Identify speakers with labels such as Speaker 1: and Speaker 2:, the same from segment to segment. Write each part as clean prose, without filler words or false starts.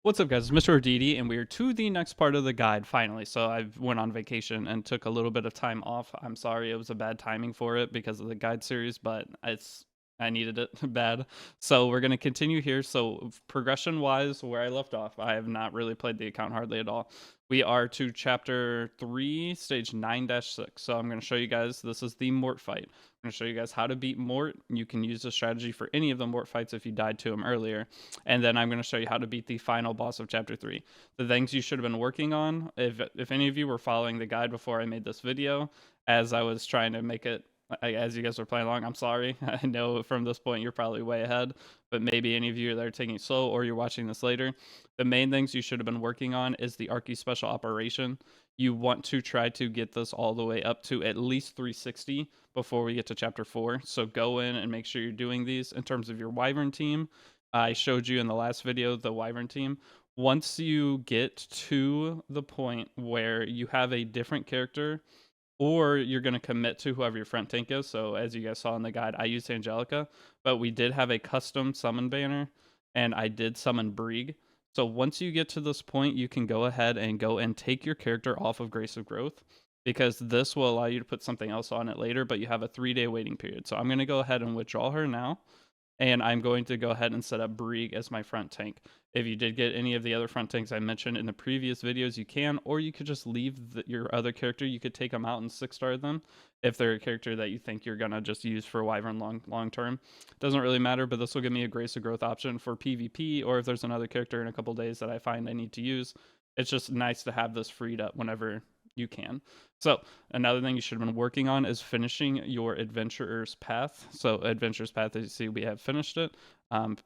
Speaker 1: What's up, guys? It's Mr. Deity, and we are to the next part of the guide finally. So I went on vacation and took a little bit of time off. I'm sorry it was a bad timing for it because of the guide series, but I needed it bad. So we're gonna continue here. So progression wise, where I left off, I have not really played the account hardly at all. We are to chapter 3, stage 9-6. So I'm going to show you guys, this is the Mort Fight. I'm going to show you guys how to beat Mort. You can use the strategy for any of the Mort fights if you died to him earlier. And then I'm going to show you how to beat the final boss of chapter 3. The things you should have been working on, if any of you were following the guide before I made this video, as I was trying to make it, as you guys were playing along, I'm sorry. I know from this point you're probably way ahead, but maybe any of you that are taking it slow or you're watching this later. The main things you should have been working on is the Archie special operation. You want to try to get this all the way up to at least 360 before we get to chapter 4. So go in and make sure you're doing these. In terms of your Wyvern team, I showed you in the last video the Wyvern team. Once you get to the point where you have a different character, or you're going to commit to whoever your front tank is. So as you guys saw in the guide, I used Angelica, but we did have a custom summon banner, and I did summon Brieg. So once you get to this point, you can go ahead and go and take your character off of Grace of Growth, because this will allow you to put something else on it later, but you have a 3-day waiting period. So I'm going to go ahead and withdraw her now, and I'm going to go ahead and set up Brieg as my front tank. If you did get any of the other front tanks I mentioned in the previous videos, you can, or you could just leave your other character. You could take them out and 6-star them if they're a character that you think you're going to just use for Wyvern long term. Doesn't really matter, but this will give me a Grace of Growth option for PvP, or if there's another character in a couple days that I find I need to use. It's just nice to have this freed up whenever you can. So another thing you should have been working on is finishing your Adventurer's Path. So Adventurer's Path, as you see, we have finished it.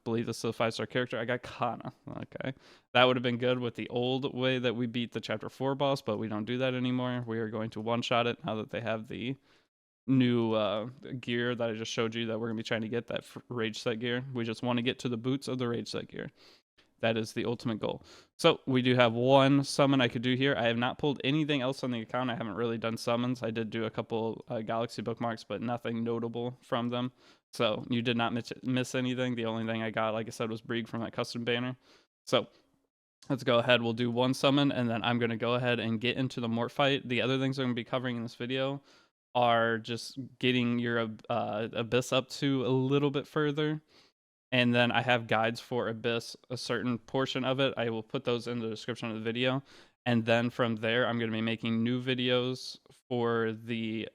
Speaker 1: Believe this is a 5-star character. I got Kana. Okay, that would have been good with the old way that we beat the chapter 4 boss, but we don't do that anymore. We are going to one-shot it now that they have the new gear that I just showed you that we're gonna be trying to get, that rage set gear. We just want to get to the boots of the rage set gear. That is the ultimate goal. So we do have one summon I could do here. I have not pulled anything else on the account. I haven't really done summons. I did do a couple galaxy bookmarks, but nothing notable from them. So you did not miss anything. The only thing I got, like I said, was Brieg from that custom banner. So let's go ahead. We'll do one summon, and then I'm going to go ahead and get into the Mort fight. The other things I'm going to be covering in this video are just getting your Abyss up to a little bit further. And then I have guides for Abyss, a certain portion of it. I will put those in the description of the video. And then from there, I'm going to be making new videos for the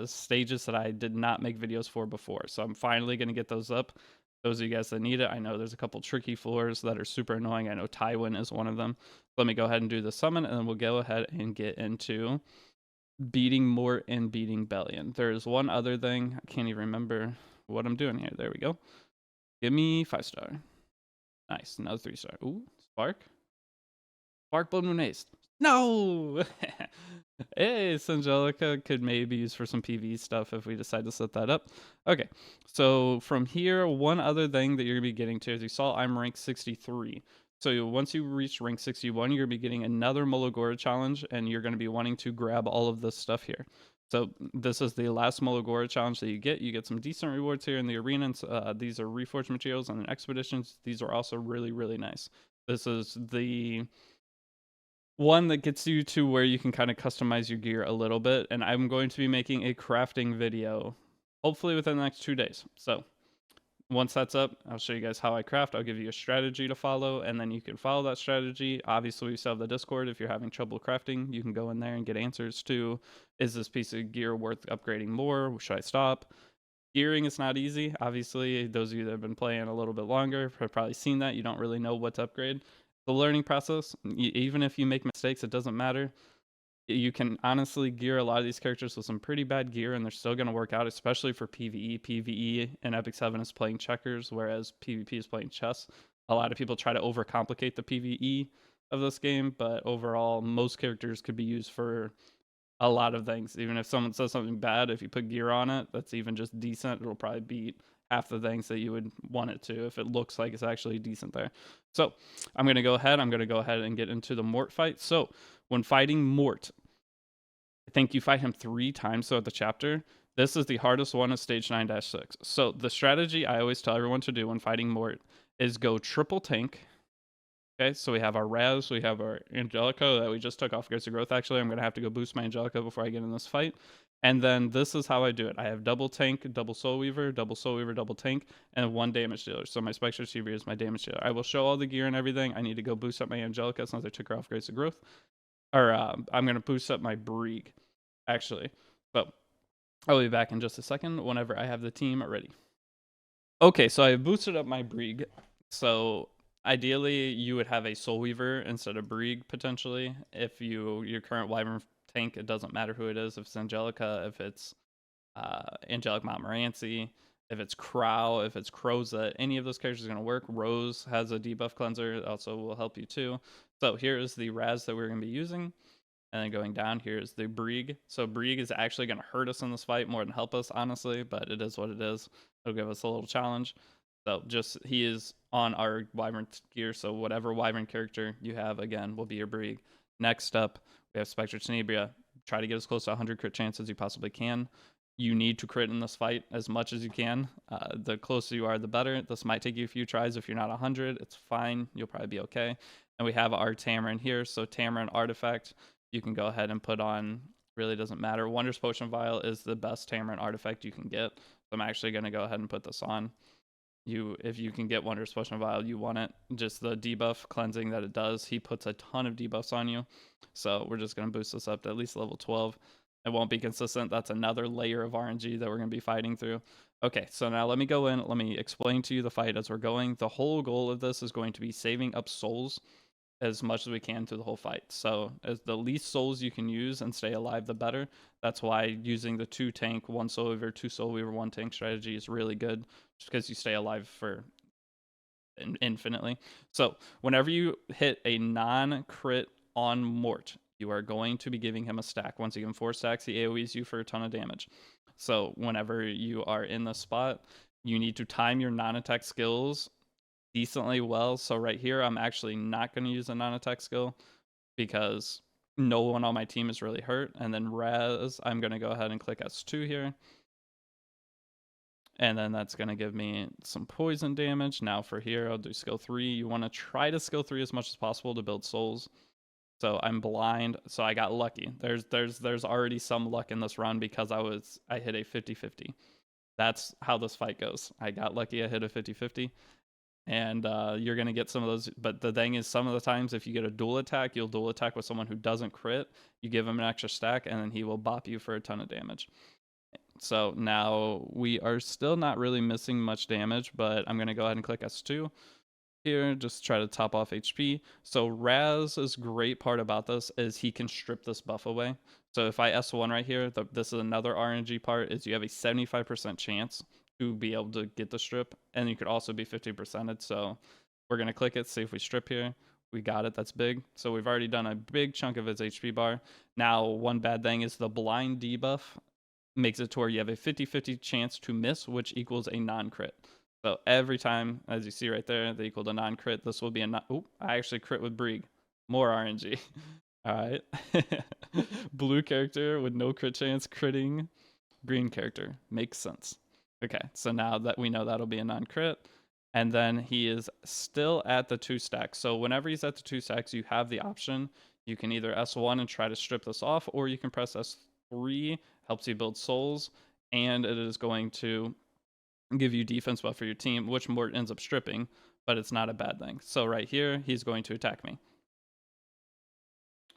Speaker 1: stages that I did not make videos for before. So I'm finally going to get those up. Those of you guys that need it, I know there's a couple tricky floors that are super annoying. I know Tywin is one of them. Let me go ahead and do the summon, and then we'll go ahead and get into beating Mort and beating Belian. There's one other thing. I can't even remember what I'm doing here. There we go. Give me 5-star. Nice. Another 3-star. Ooh, Spark. Spark Blood Moon Ace. No! Hey, Angelica could maybe use for some PvE stuff if we decide to set that up. Okay, so from here, one other thing that you're going to be getting to, as you saw, I'm rank 63. So once you reach rank 61, you're going to be getting another Mologora challenge, and you're going to be wanting to grab all of this stuff here. So this is the last Mologora challenge that you get. You get some decent rewards here in the arena. These are reforged materials on expeditions. These are also really, really nice. This is the one that gets you to where you can kind of customize your gear a little bit. And I'm going to be making a crafting video, hopefully within the next 2 days. So once that's up, I'll show you guys how I craft. I'll give you a strategy to follow, and then you can follow that strategy. Obviously, we still have the Discord. If you're having trouble crafting, you can go in there and get answers to, is this piece of gear worth upgrading more? Should I stop? Gearing is not easy. Obviously, those of you that have been playing a little bit longer have probably seen that. You don't really know what to upgrade. The learning process, even if you make mistakes, it doesn't matter. You can honestly gear a lot of these characters with some pretty bad gear, and they're still going to work out, especially for PvE. PvE in Epic 7 is playing checkers, whereas PvP is playing chess. A lot of people try to overcomplicate the PvE of this game, but overall, most characters could be used for a lot of things. Even if someone says something bad, if you put gear on it that's even just decent, it'll probably beat half the things that you would want it to if it looks like it's actually decent there. So I'm going to go ahead and get into the Mort fight. So when fighting Mort, I think you fight him 3 times throughout the chapter. This is the hardest one at stage 9-6. So the strategy I always tell everyone to do when fighting Mort is go triple tank, Okay, so we have our Raz, we have our Angelica that we just took off Grace of Growth. Actually, I'm going to have to go boost my Angelica before I get in this fight. And then this is how I do it. I have double tank, double Soul Weaver, double Soul Weaver, double tank, and one damage dealer. So my Spectre Receiver is my damage dealer. I will show all the gear and everything. I need to go boost up my Angelica since I took her off Grace of Growth. Or I'm going to boost up my Brig, actually. So I'll be back in just a second whenever I have the team ready. Okay, so I boosted up my Brig. So ideally, you would have a Soul Weaver instead of Brig potentially. If your current Wyvern tank, it doesn't matter who it is. If it's Angelica, if it's Angelic Montmorency, if it's Crow, if it's Crozet, any of those characters are going to work. Rose has a debuff cleanser, it also will help you too. So here is the Raz that we're going to be using. And then going down here is the Brig. So Brig is actually going to hurt us in this fight more than help us, honestly, but it is what it is. It'll give us a little challenge. So just, he is on our Wyvern gear, so whatever Wyvern character you have, again, will be your Brig. Next up, we have Spectre Tenebria. Try to get as close to 100 crit chance as you possibly can. You need to crit in this fight as much as you can. The closer you are, the better. This might take you a few tries. If you're not 100, it's fine. You'll probably be okay. And we have our Tamarin here. So Tamarin Artifact, you can go ahead and put on, really doesn't matter. Wondrous Potion Vial is the best Tamarin artifact you can get. So I'm actually going to go ahead and put this on. If you can get Wondrous Potion Vial, you want it. Just the debuff cleansing that it does, he puts a ton of debuffs on you. So we're just going to boost this up to at least level 12. It won't be consistent. That's another layer of RNG that we're going to be fighting through. Okay, so now let me go in. Let me explain to you the fight as we're going. The whole goal of this is going to be saving up souls as much as we can through the whole fight. So as the least souls you can use and stay alive, the better. That's why using the 2 tank, 1 soul weaver, 2 soul weaver, 1 tank strategy is really good, just because you stay alive for infinitely. So whenever you hit a non-crit on Mort, you are going to be giving him a stack. Once you give him 4 stacks, he AoEs you for a ton of damage. So whenever you are in this spot, you need to time your non-attack skills decently well. So right here, I'm actually not going to use a non-attack skill because no one on my team is really hurt. And then Raz, I'm going to go ahead and click S2 here. And then that's going to give me some poison damage. Now for here, I'll do skill 3. You want to try to skill 3 as much as possible to build souls. So I'm blind, so I got lucky. There's already some luck in this run because I hit a 50-50. That's how this fight goes. I got lucky, I hit a 50-50. And you're going to get some of those. But the thing is, some of the times, if you get a dual attack, you'll dual attack with someone who doesn't crit. You give him an extra stack, and then he will bop you for a ton of damage. So now we are still not really missing much damage, but I'm going to go ahead and click S2 here, just try to top off HP. So Raz's great part about this is he can strip this buff away. So if I S1 right here, this is another RNG part, is you have a 75% chance to be able to get the strip, and you could also be 50%ed. So we're going to click it, see if we strip here. We got it, that's big. So we've already done a big chunk of his HP bar. Now, one bad thing is the blind debuff makes it to where you have a 50-50 chance to miss, which equals a non-crit. So every time, as you see right there, they equal to non-crit. This will be a I actually crit with Brig. More RNG. All right. Blue character with no crit chance critting green character. Makes sense. Okay, so now that we know that'll be a non-crit. And then he is still at the 2 stacks. So whenever he's at the 2 stacks, you have the option. You can either S1 and try to strip this off, or you can press S3, helps you build souls, and it is going to give you defense buff for your team, which Mort ends up stripping, but it's not a bad thing. So right here, he's going to attack me.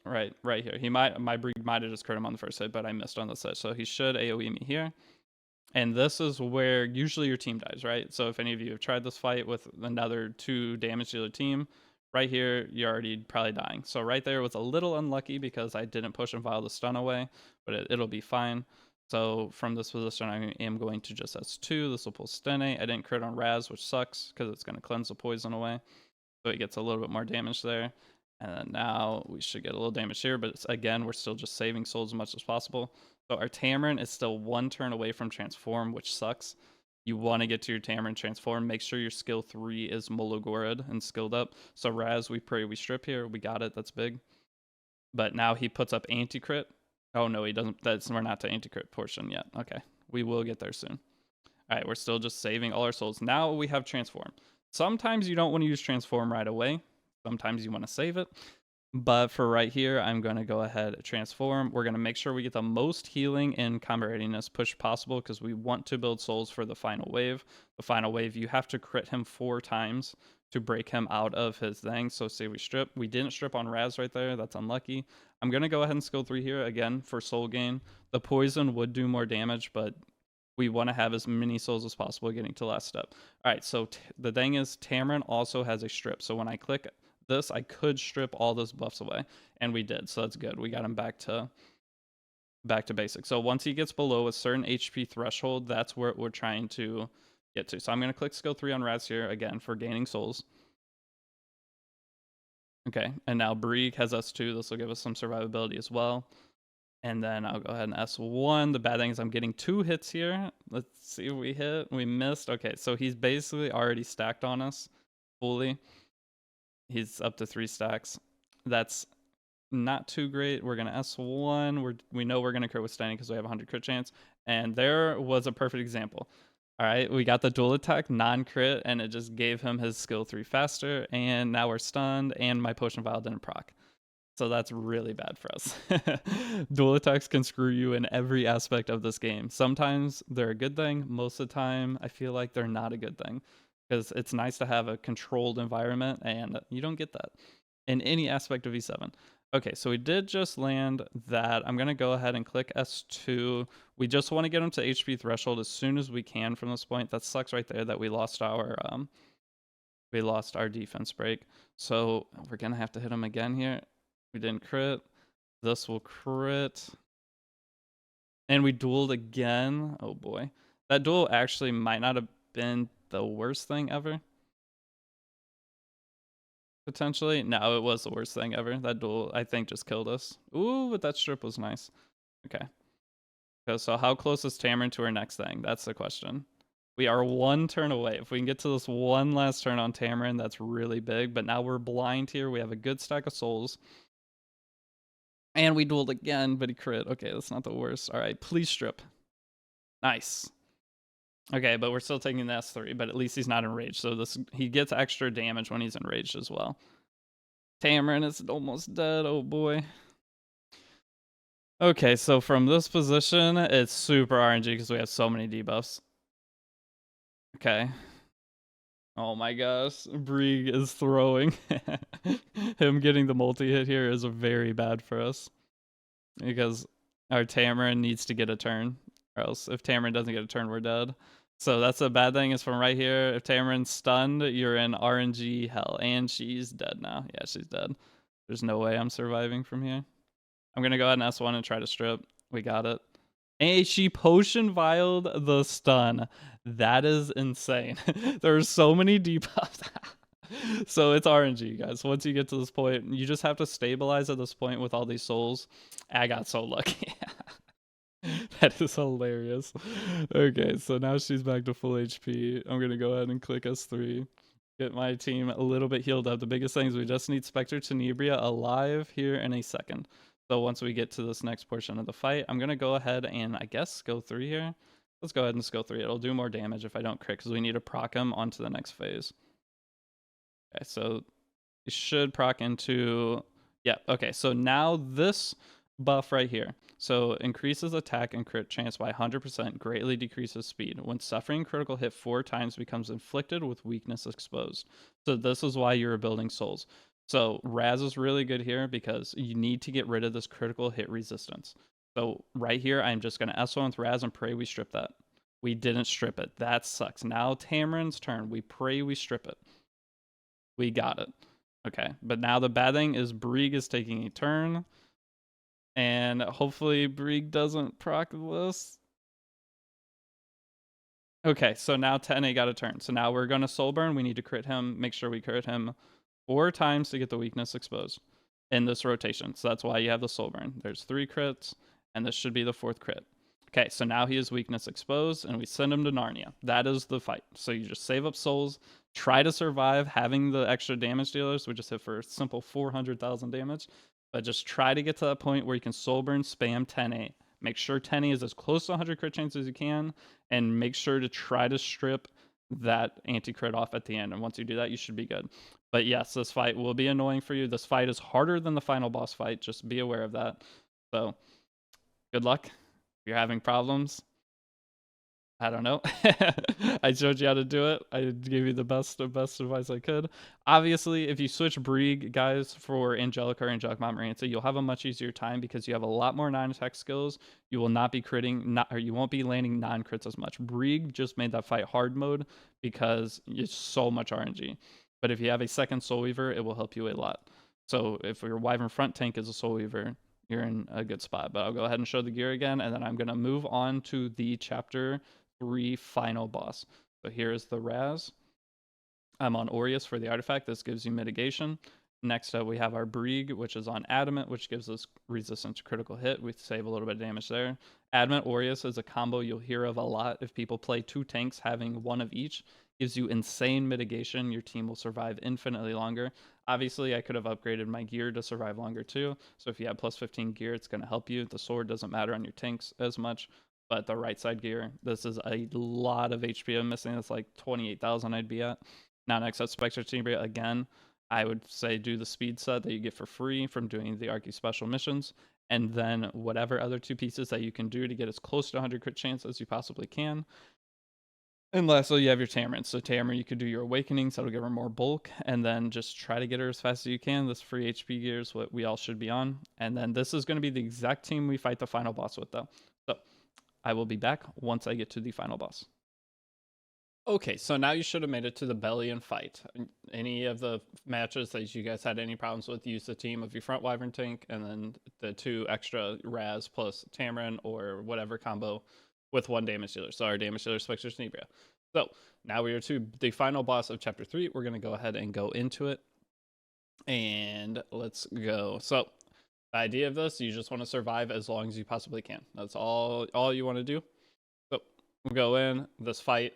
Speaker 1: Right here. My Brig might have just crit him on the first hit, but I missed on the set. So he should AoE me here. And this is where usually your team dies, right? So if any of you have tried this fight with another 2 damage dealer team, right here, you're already probably dying. So right there was a little unlucky because I didn't push and file the stun away, but it'll be fine. So from this position, I am going to just S2. This will pull Stene. I didn't crit on Raz, which sucks because it's going to cleanse the poison away. So it gets a little bit more damage there. And then now we should get a little damage here, but again, we're still just saving souls as much as possible. So our Tamarin is still 1 turn away from transform, which sucks. You want to get to your Tamarin transform. Make sure your skill 3 is Mologorid and skilled up. So Raz, we pray we strip here. We got it. That's big. But now he puts up anti-crit. Oh, no, he doesn't. We're not to anti-crit portion yet. Okay, we will get there soon. All right, we're still just saving all our souls. Now we have transform. Sometimes you don't want to use transform right away. Sometimes you want to save it. But for right here, I'm going to go ahead and transform. We're going to make sure we get the most healing and combat readiness push possible because we want to build souls for the final wave. The final wave, you have to crit him 4 times to break him out of his thing. So say we strip. We didn't strip on Raz right there. That's unlucky. I'm going to go ahead and skill 3 here again for soul gain. The poison would do more damage, but we want to have as many souls as possible getting to the last step. All right, so the thing is Tamarin also has a strip. So when I click this, I could strip all those buffs away, and we did, so that's good. We got him back to basic. So once he gets below a certain HP threshold, that's where we're trying to get to. So I'm going to click skill 3 on Raz here again for gaining souls. Okay, and now Brieg has S2. This will give us some survivability as well. And then I'll go ahead and S1. The bad thing is I'm getting 2 hits here. Let's see if we hit. We missed. Okay, so he's basically already stacked on us fully. He's up to 3 stacks. That's not too great. We're gonna S1. We know we're gonna crit with standing because we have 100 crit chance. And there was a perfect example. All right, we got the dual attack non-crit, and it just gave him his skill 3 faster. And now we're stunned, and my potion vial didn't proc. So that's really bad for us. Dual attacks can screw you in every aspect of this game. Sometimes they're a good thing. Most of the time, I feel like they're not a good thing because it's nice to have a controlled environment, and you don't get that in any aspect of E7. Okay, so we did just land that. I'm going to go ahead and click S2. We just want to get him to HP threshold as soon as we can from this point. That sucks right there that we lost our defense break. So we're going to have to hit him again here. We didn't crit. This will crit. And we dueled again. Oh boy. That duel actually might not have been the worst thing ever. Potentially. No, it was the worst thing ever. That duel, I think, just killed us. Ooh, but that strip was nice. Okay. So how close is Tamarin to our next thing? That's the question. We are 1 turn away. If we can get to this one last turn on Tamarin, that's really big. But now we're blind here. We have a good stack of souls. And we dueled again, but he crit. Okay, that's not the worst. All right, please strip. Nice. Okay, but we're still taking the S3, but at least he's not enraged. So he gets extra damage when he's enraged as well. Tamarin is almost dead. Oh boy. Okay, so from this position, it's super RNG because we have so many debuffs. Okay. Oh my gosh, Brieg is throwing. Him getting the multi-hit here is very bad for us. Because our Tamarin needs to get a turn. Or else if Tamarin doesn't get a turn, we're dead. So that's the bad thing is from right here, if Tamarin's stunned, you're in RNG hell. And she's dead now. Yeah, she's dead. There's no way I'm surviving from here. I'm going to go ahead and S1 and try to strip. We got it. Hey, she potion vialed the stun. That is insane. There are so many debuffs. So it's RNG, guys. Once you get to this point, you just have to stabilize at this point with all these souls. I got so lucky. That is hilarious. Okay, so now she's back to full HP. I'm going to go ahead and click S3. Get my team a little bit healed up. The biggest thing is we just need Spectre Tenebria alive here in a second. So once we get to this next portion of the fight, I'm going to go ahead and I guess skill 3 here. Let's go ahead and skill 3. It'll do more damage if I don't crit because we need to proc him onto the next phase. Okay, so it should proc into... Yeah, okay, so now this buff right here. So increases attack and crit chance by 100%, greatly decreases speed. When suffering critical hit 4 times becomes inflicted with weakness exposed. So this is why you're building souls. So Raz is really good here because you need to get rid of this critical hit resistance. So right here, I'm just going to S1 with Raz and pray we strip that. We didn't strip it. That sucks. Now Tamarin's turn. We pray we strip it. We got it. Okay, but now the bad thing is Brieg is taking a turn. And hopefully Brieg doesn't proc this. Okay, so now 10A got a turn. So now we're going to soul burn. We need to crit him. Make sure we crit him 4 times to get the weakness exposed in this rotation. So that's why you have the soul burn. There's 3 crits, and this should be the 4th crit. Okay, so now he is weakness exposed, and we send him to Narnia. That is the fight. So you just save up souls, try to survive having the extra damage dealers. We just hit for a simple 400,000 damage. But just try to get to that point where you can soul burn, spam 10A. Make sure 10A is as close to 100 crit chance as you can, and make sure to try to strip that anti-crit off at the end. And once you do that, you should be good. But yes, this fight will be annoying for you. This fight is harder than the final boss fight. Just be aware of that. So good luck. If you're having problems, I don't know. I showed you how to do it. I gave you the best advice I could. Obviously, if you switch Brieg, guys, for Angelica or Angelic Montmorency, you'll have a much easier time because you have a lot more non-attack skills. You will not be critting, or you won't be landing non-crits as much. Brieg just made that fight hard mode because it's so much RNG. But if you have a second Soul Weaver, it will help you a lot. So if your Wyvern front tank is a Soul Weaver, you're in a good spot. But I'll go ahead and show the gear again, and then I'm going to move on to the chapter 3 final boss. So here is the Raz. I'm on Aureus for the artifact. This gives you mitigation. Next up, we have our Brieg, which is on Adamant, which gives us resistance to critical hit. We save a little bit of damage there. Adamant Aureus is a combo you'll hear of a lot. If people play 2 tanks, having one of each gives you insane mitigation. Your team will survive infinitely longer. Obviously, I could have upgraded my gear to survive longer too. So if you have plus 15 gear, it's going to help you. The sword doesn't matter on your tanks as much. But the right side gear, this is a lot of HP I'm missing. It's like 28,000 I'd be at. Now next up, Spectre Tenebria again. I would say do the speed set that you get for free from doing the Archy special missions, and then whatever other 2 pieces that you can do to get as close to 100 crit chance as you possibly can. And lastly, you have your Tamarin. So Tamarin, you could do your Awakenings, that'll give her more bulk, and then just try to get her as fast as you can. This free HP gear is what we all should be on. And then this is going to be the exact team we fight the final boss with, though. So I will be back once I get to the final boss. Okay, so now you should have made it to the Belian fight. Any of the matches that you guys had any problems with, use the team of your front Wyvern tank and then the 2 extra Raz plus Tamarin or whatever combo with 1 damage dealer. So our damage dealer, Spectre Tenebria. So now we are to the final boss of chapter 3. We're going to go ahead and go into it. And let's go. So the idea of this, you just want to survive as long as you possibly can. That's all you want to do. So we'll go in. This fight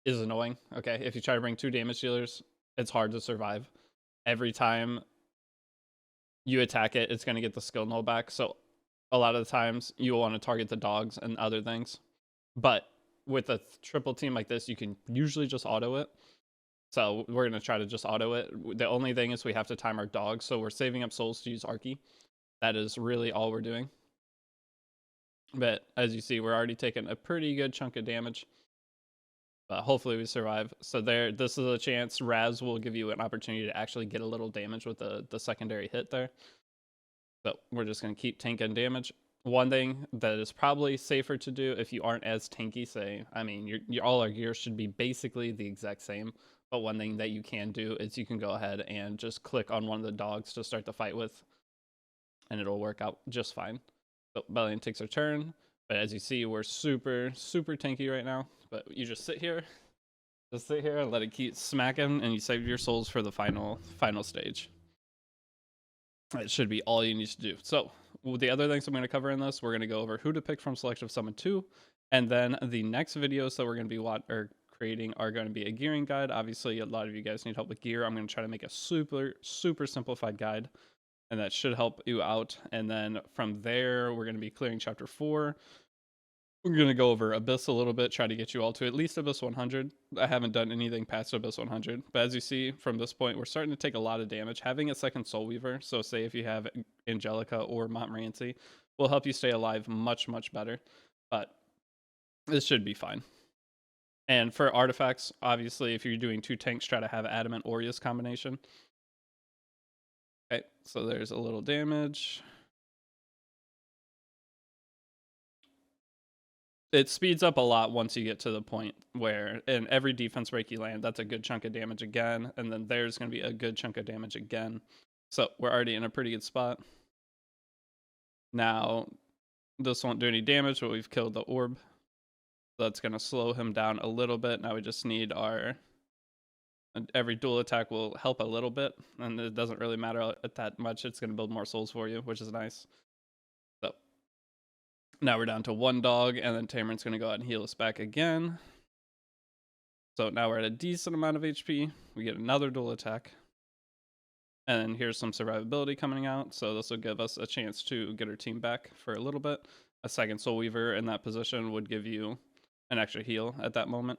Speaker 1: is annoying. Okay, if you try to bring 2 damage dealers, it's hard to survive. Every time you attack it, it's going to get the skill null back. So a lot of the times you will want to target the dogs and other things. But with a triple team like this, you can usually just auto it. So we're going to try to just auto it. The only thing is we have to time our dogs. So we're saving up souls to use Archy. That is really all we're doing. But as you see, we're already taking a pretty good chunk of damage. But hopefully we survive. So this is a chance. Raz will give you an opportunity to actually get a little damage with the secondary hit there. So we're just going to keep tanking damage. One thing that is probably safer to do if you aren't as tanky, say, I mean, all our gear should be basically the exact same. But one thing that you can do is you can go ahead and just click on one of the dogs to start the fight with. And it'll work out just fine. So Belian takes her turn. But as you see, we're super tanky right now. But you just sit here and let it keep smacking, and you save your souls for the final stage. That should be all you need to do. So the other things I'm going to cover in this, we're going to go over who to pick from Selective Summon 2, and then the next videos that we're going to be creating are going to be a gearing guide. Obviously, a lot of you guys need help with gear. I'm going to try to make a super simplified guide, and that should help you out. And then from there, we're going to be clearing chapter 4. We're going to go over Abyss a little bit, try to get you all to at least Abyss 100. I haven't done anything past Abyss 100, but as you see from this point, we're starting to take a lot of damage. Having a second Soul Weaver, so say if you have Angelica or Montmorency, will help you stay alive much better, but this should be fine. And for artifacts, obviously, if you're doing 2 tanks, try to have Adamant Aureus combination. Okay, so there's a little damage. It speeds up a lot once you get to the point where in every defense break you land, that's a good chunk of damage again, and then there's going to be a good chunk of damage again. So we're already in a pretty good spot. Now, this won't do any damage, but we've killed the orb. That's going to slow him down a little bit. Now we just need every dual attack will help a little bit, and it doesn't really matter that much. It's going to build more souls for you, which is nice. So now we're down to 1 dog, and then Tamarin's going to go out and heal us back again. So now we're at a decent amount of HP. We get another dual attack. And here's some survivability coming out. So this will give us a chance to get our team back for a little bit. A second Soul Weaver in that position would give you an extra heal at that moment.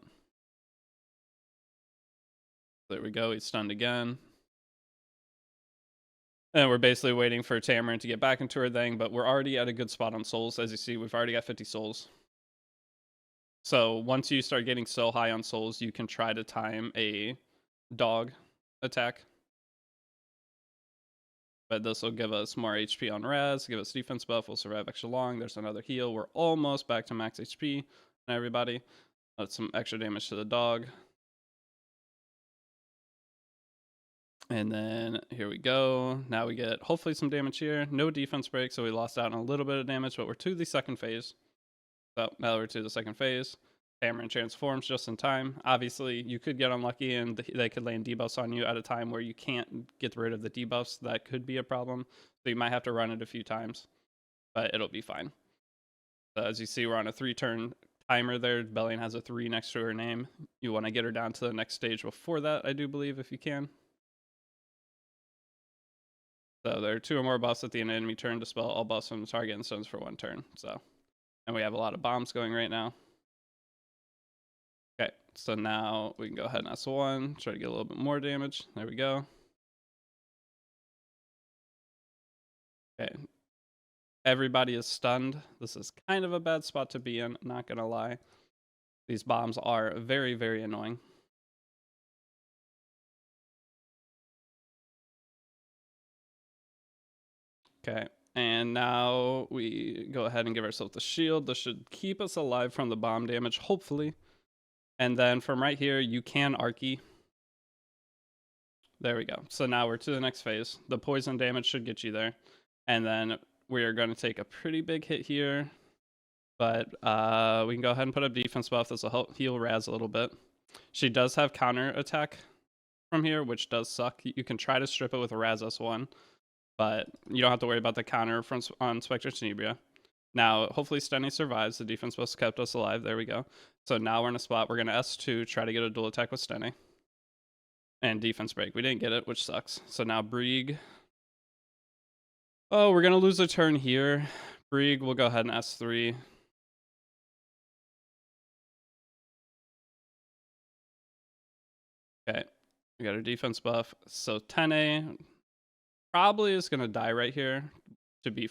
Speaker 1: There we go. He's stunned again. And we're basically waiting for Tamarin to get back into her thing, but we're already at a good spot on souls. As you see, we've already got 50 souls. So once you start getting so high on souls, you can try to time a dog attack. But this will give us more HP on Raz, give us defense buff, we'll survive extra long. There's another heal. We're almost back to max HP. Everybody, that's some extra damage to the dog. And then here we go. Now we get hopefully some damage here. No defense break, so we lost out on a little bit of damage, but we're to the second phase. So now we're to the second phase. Tamarin transforms just in time. Obviously, you could get unlucky and they could land debuffs on you at a time where you can't get rid of the debuffs. That could be a problem. So you might have to run it a few times, but it'll be fine. So as you see, we're on a 3-turn timer there. Belian has a 3 next to her name. You want to get her down to the next stage before that, I do believe, if you can. So there are 2 or more buffs at the end of enemy turn. Dispel all buffs from the target and stuns for 1 turn. So, and we have a lot of bombs going right now. Okay, so now we can go ahead and S1, try to get a little bit more damage. There we go. Okay, everybody is stunned. This is kind of a bad spot to be in, not gonna lie. These bombs are very, very annoying. Okay, and now we go ahead and give ourselves the shield. This should keep us alive from the bomb damage, hopefully. And then from right here, you can Archie. There we go. So now we're to the next phase. The poison damage should get you there. And then we are going to take a pretty big hit here. But we can go ahead and put up defense buff. This will help heal Raz a little bit. She does have counter attack from here, which does suck. You can try to strip it with a Raz S1, but you don't have to worry about the counter from on Spectre Tenebria. Now, hopefully Stenny survives. The defense buff kept us alive. There we go. So now we're in a spot. We're going to S2, try to get a dual attack with Stenny. And defense break. We didn't get it, which sucks. So now Brieg. Oh, we're going to lose a turn here. Brieg will go ahead and S3. Okay. We got our defense buff. So 10A probably is going to die right here, to be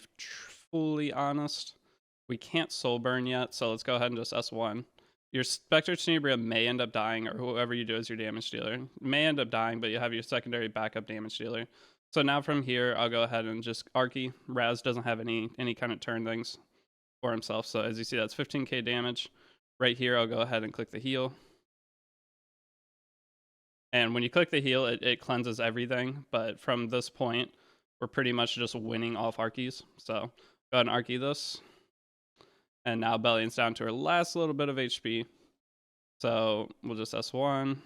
Speaker 1: fully honest. We can't soul burn yet, so let's go ahead and just S1. Your Spectre Tenebria may end up dying, or whoever you do as your damage dealer may end up dying, but you have your secondary backup damage dealer. So now from here, I'll go ahead and just Archie. Raz doesn't have any kind of turn things for himself, so as you see, that's 15k damage. Right here, I'll go ahead and click the heal. And when you click the heal, it cleanses everything, but from this point, we're pretty much just winning off Archies. So go ahead and Archie this. And now Belian's down to her last little bit of HP. So we'll just S1.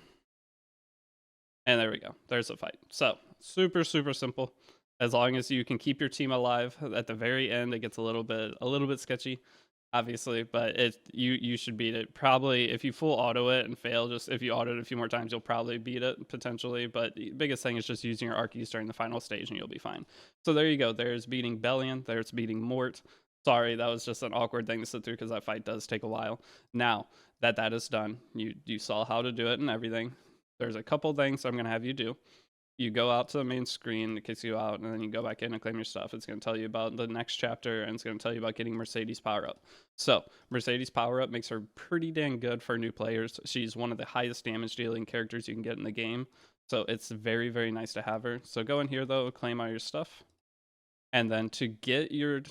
Speaker 1: And there we go. There's the fight. So super, super simple. As long as you can keep your team alive. At the very end, it gets a little bit sketchy, obviously, but you should beat it. Probably if you full auto it and fail, just if you auto it a few more times, you'll probably beat it potentially. But the biggest thing is just using your Archies during the final stage and you'll be fine. So there you go. There's beating Belian. There's beating Mort. Sorry, that was just an awkward thing to sit through because that fight does take a while. Now that is done, you saw how to do it and everything. There's a couple things I'm going to have you do. You go out to the main screen, it kicks you out, and then you go back in and claim your stuff. It's going to tell you about the next chapter, and it's going to tell you about getting Mercedes power up. So Mercedes power up makes her pretty dang good for new players. She's one of the highest damage dealing characters you can get in the game. So it's very, very nice to have her. So go in here though, claim all your stuff. And then to get your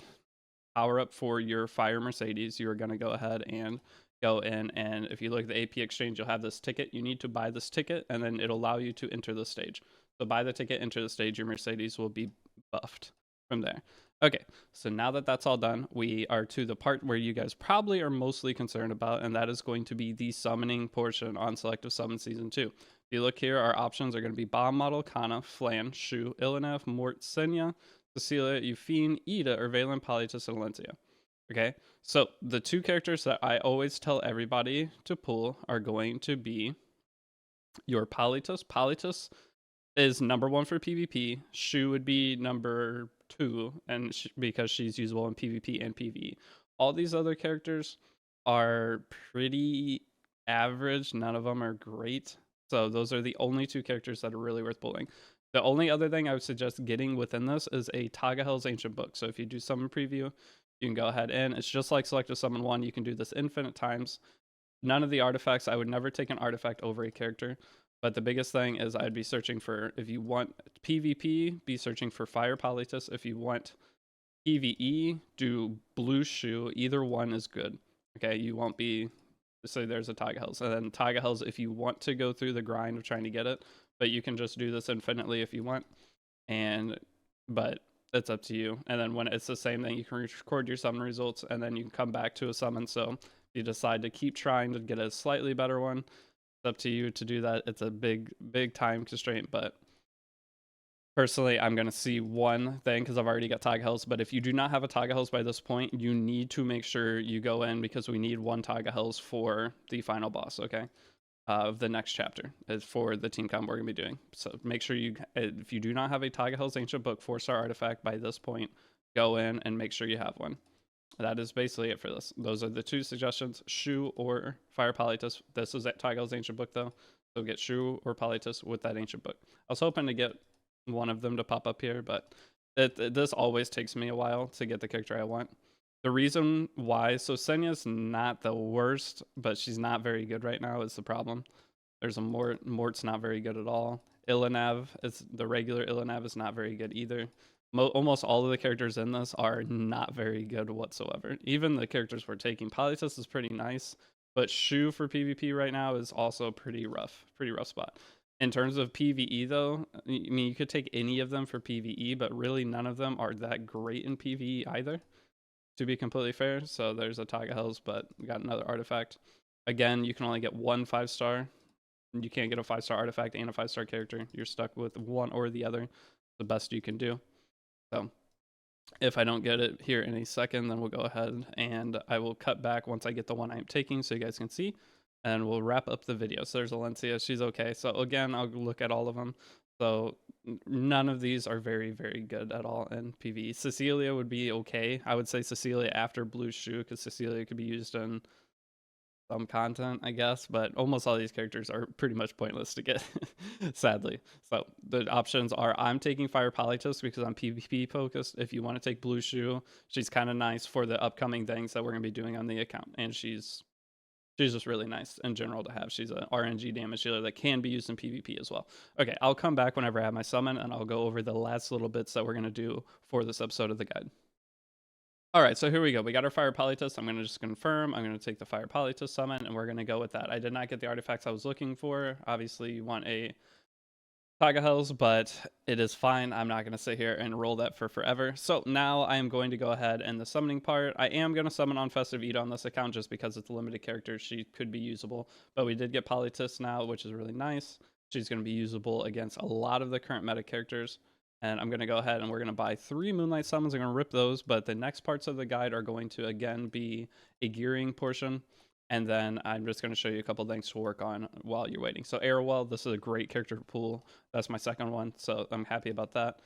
Speaker 1: power up for your Fire Mercedes, you are going to go ahead and go in, and if you look at the AP exchange, you'll have this ticket. You need to buy this ticket, and then it'll allow you to enter the stage. So buy the ticket, enter the stage, your Mercedes will be buffed from there. Okay, so now that that's all done, we are to the part where you guys probably are mostly concerned about, and that is going to be the summoning portion on Selective Summon Season 2. If you look here, our options are going to be Bomb Model, Kana, Flan, Shu, Ilinef, Mort, Senya, Cecilia, Euphine, Ida, or Valen, Politis, and Valencia. Okay, so the 2 characters that I always tell everybody to pull are going to be your Politis. Politis is number 1 for PvP. Shu would be number 2, and because she's usable in PvP and PvE. All these other characters are pretty average. None of them are great. So those are the only 2 characters that are really worth pulling. The only other thing I would suggest getting within this is a Tagahel's Ancient Book. So if you do Summon Preview, you can go ahead and it's just like Selective Summon 1. You can do this infinite times. None of the artifacts, I would never take an artifact over a character. But the biggest thing is I'd be searching for, if you want PvP, be searching for Fire Politis. If you want PvE, do Blue Shoe. Either one is good. Okay, you won't be, so there's a Tagahel's. And then Tagahel's, if you want to go through the grind of trying to get it, but you can just do this infinitely if you want. But it's up to you. And then when it's the same thing, you can record your summon results and then you can come back to a summon. So if you decide to keep trying to get a slightly better one, it's up to you to do that. It's a big time constraint, but personally, I'm going to see one thing because I've already got Tagahel's. But if you do not have a Tagahel's by this point, you need to make sure you go in because we need one Tagahel's for the final boss, okay? Of the next chapter is for the team combo we're going to be doing. So make sure you, if you do not have a Tagahel's Ancient Book 4-star artifact by this point, go in and make sure you have one. That is basically it for this. Those are the 2 suggestions, Shu or Fire Politis. This is at Tagahel's Ancient Book though. So get Shu or Politis with that Ancient Book. I was hoping to get one of them to pop up here, but this always takes me a while to get the character I want. The reason why, so Senya's not the worst, but she's not very good right now is the problem. There's a Mort's not very good at all. Ilanav, the regular Ilanav is not very good either. Almost all of the characters in this are not very good whatsoever. Even the characters we're taking, Politis is pretty nice, but Shu for PvP right now is also pretty rough spot. In terms of PvE though, I mean, you could take any of them for PvE, but really none of them are that great in PvE either, to be completely fair. So there's a Tagahel's, but we got another artifact. Again, you can only get 1 5-star. You can't get a 5-star artifact and a 5-star character. You're stuck with one or the other. The best you can do. So if I don't get it here in a second, then we'll go ahead and I will cut back once I get the one I'm taking so you guys can see. And we'll wrap up the video. So there's Alencia. She's okay. So again, I'll look at all of them. So none of these are very, very good at all in PvE. Cecilia would be okay. I would say Cecilia after Blue Shoe because Cecilia could be used in some content, I guess. But almost all these characters are pretty much pointless to get, sadly. So the options are I'm taking Fire Politis because I'm PvP focused. If you want to take Blue Shoe, she's kind of nice for the upcoming things that we're going to be doing on the account. And she's just really nice in general to have. She's an RNG damage dealer that can be used in PvP as well. Okay, I'll come back whenever I have my summon, and I'll go over the last little bits that we're going to do for this episode of the guide. All right, so here we go. We got our Fire Politis. I'm going to just confirm. I'm going to take the Fire Politis summon, and we're going to go with that. I did not get the artifacts I was looking for. Obviously, you want a Tagahel's, but it is fine. I'm not going to sit here and roll that for forever. So now I am going to go ahead and the summoning part. I am going to summon on Festive Eat on this account just because it's a limited character. She could be usable, but we did get Politis now, which is really nice. She's going to be usable against a lot of the current meta characters. And I'm going to go ahead and we're going to buy 3 Moonlight Summons. I'm going to rip those, but the next parts of the guide are going to, again, be a gearing portion. And then I'm just going to show you a couple things to work on while you're waiting. So Arrowwell, this is a great character to pull. That's my second one, so I'm happy about that.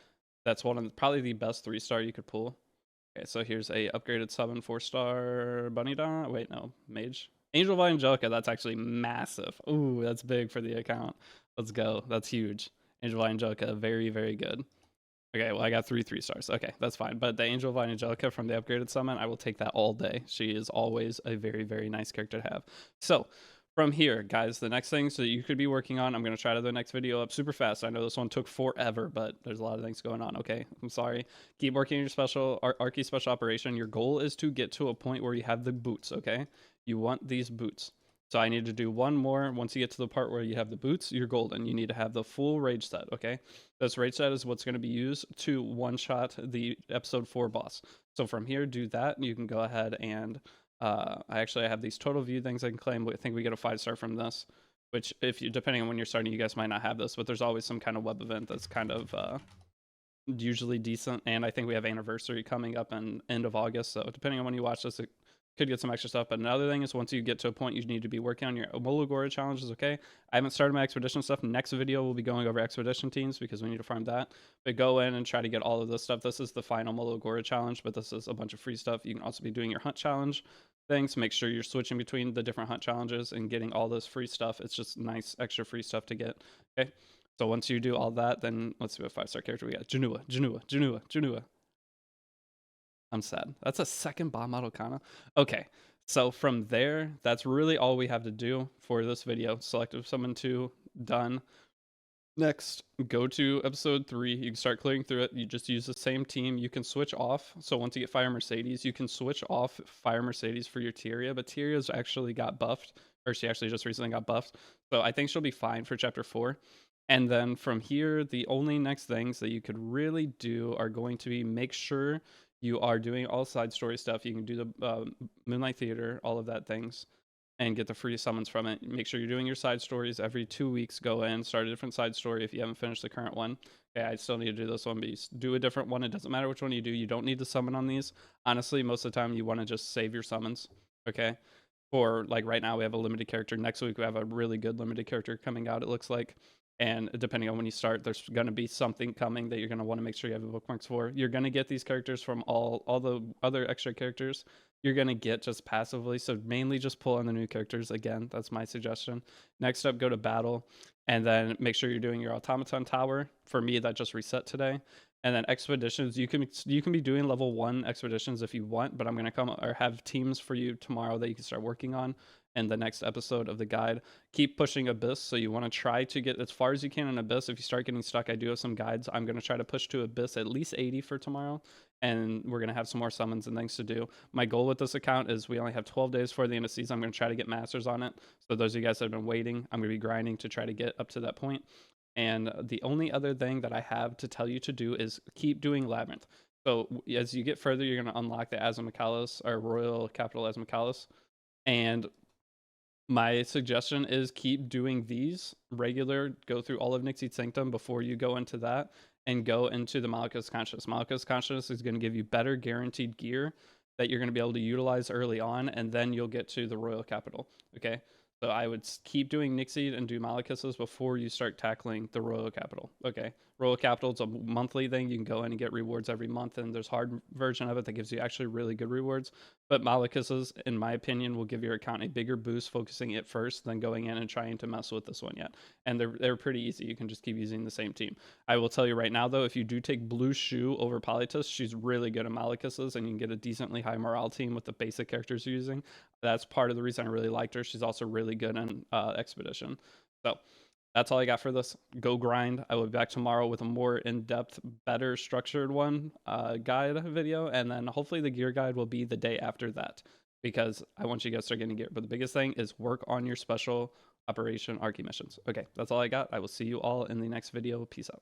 Speaker 1: That's one of probably the best 3-star you could pull. Okay, so here's a upgraded summon 4-star Bunny Dawn. Wait, no, Mage. Angel of Angelica, that's actually massive. Ooh, that's big for the account. Let's go. That's huge. Angel of Angelica, very, very good. Okay, well, I got 3 3-stars. Okay, that's fine. But the Angel of Angelica from the upgraded summon, I will take that all day. She is always a very, very nice character to have. So from here, guys, the next thing so you could be working on, I'm going to try to do the next video up super fast. I know this one took forever, but there's a lot of things going on. Okay, I'm sorry. Keep working on your special Archie special operation. Your goal is to get to a point where you have the boots, okay? You want these boots. So I need to do one more. Once you get to the part where you have the boots, you're golden. You need to have the full rage set, okay? This rage set is what's going to be used to one-shot the episode 4 boss. So from here, do that. You can go ahead and I have these total view things I can claim. I think we get a 5-star from this, which if you, depending on when you're starting, you guys might not have this, but there's always some kind of web event that's kind of usually decent. And I think we have anniversary coming up in end of August. So depending on when you watch this, it could get some extra stuff. But another thing is once you get to a point you need to be working on your Mologora challenges, okay? I haven't started my expedition stuff. Next video we'll be going over expedition teams because we need to farm that. But go in and try to get all of this stuff. This is the final Mologora challenge, but this is a bunch of free stuff. You can also be doing your hunt challenge. things. Make sure you're switching between the different hunt challenges and getting all this free stuff. It's just nice extra free stuff to get. Okay. So once you do all that, then let's see what 5-star character we got. Janua. I'm sad. That's a second bomb model Kana. Okay. So from there, that's really all we have to do for this video. Selective Summon 2 done. Next, go to episode 3. You can start clearing through it. You just use the same team. You can switch off. So once you get Fire Mercedes, you can switch off Fire Mercedes for your Tyria. But Tyria's actually got buffed, or she actually just recently got buffed. So I think she'll be fine for chapter 4. And then from here, the only next things that you could really do are going to be make sure you are doing all side story stuff. You can do the Moonlight Theater, all of that things, and get the free summons from it. Make sure you're doing your side stories every 2 weeks. Go in, start a different side story if you haven't finished the current one. Okay, I still need to do this one, but you do a different one. It doesn't matter which one you do. You don't need to summon on these. Honestly, most of the time you want to just save your summons. Okay. Or like right now we have a limited character. Next week we have a really good limited character coming out, it looks like. And depending on when you start, there's going to be something coming that you're going to want to make sure you have the bookmarks for. You're going to get these characters from all the other extra characters you're going to get just passively. So mainly just pull on the new characters. Again, that's my suggestion. Next up, go to battle and then make sure you're doing your automaton tower. For me, that just reset today. And then expeditions, you can be doing level 1 expeditions if you want, but I'm going to come or have teams for you tomorrow that you can start working on in the next episode of the guide. Keep pushing Abyss. So you want to try to get as far as you can in Abyss. If you start getting stuck, I do have some guides. I'm going to try to push to Abyss at least 80 for tomorrow. And we're going to have some more summons and things to do. My goal with this account is we only have 12 days before the end of season. I'm going to try to get masters on it. So those of you guys that have been waiting, I'm going to be grinding to try to get up to that point. And the only other thing that I have to tell you to do is keep doing Labyrinth. So as you get further, you're going to unlock the Asmokalis or Royal Capital Asmokalis. And my suggestion is keep doing these regular, go through all of Nixie's Sanctum before you go into that and go into the Malika's Consciousness. Malika's Consciousness is going to give you better guaranteed gear that you're going to be able to utilize early on, and then you'll get to the Royal Capital. Okay. So I would keep doing Nixie and do Malikis's before you start tackling the Royal Capital. Okay. Royal Capital is a monthly thing. You can go in and get rewards every month, and there's a hard version of it that gives you actually really good rewards. But Malikis's, in my opinion, will give your account a bigger boost focusing it first than going in and trying to mess with this one yet. And they're pretty easy. You can just keep using the same team. I will tell you right now, though, if you do take Blue Shoe over Polytus, she's really good at Malikis's, and you can get a decently high morale team with the basic characters you're using. That's part of the reason I really liked her. She's also really good in Expedition. So that's all I got for this. Go grind. I will be back tomorrow with a more in-depth, better structured one guide video. And then hopefully the gear guide will be the day after that, because I want you guys to start getting gear. But the biggest thing is work on your special operation Archie missions. Okay, that's all I got. I will see you all in the next video. Peace out.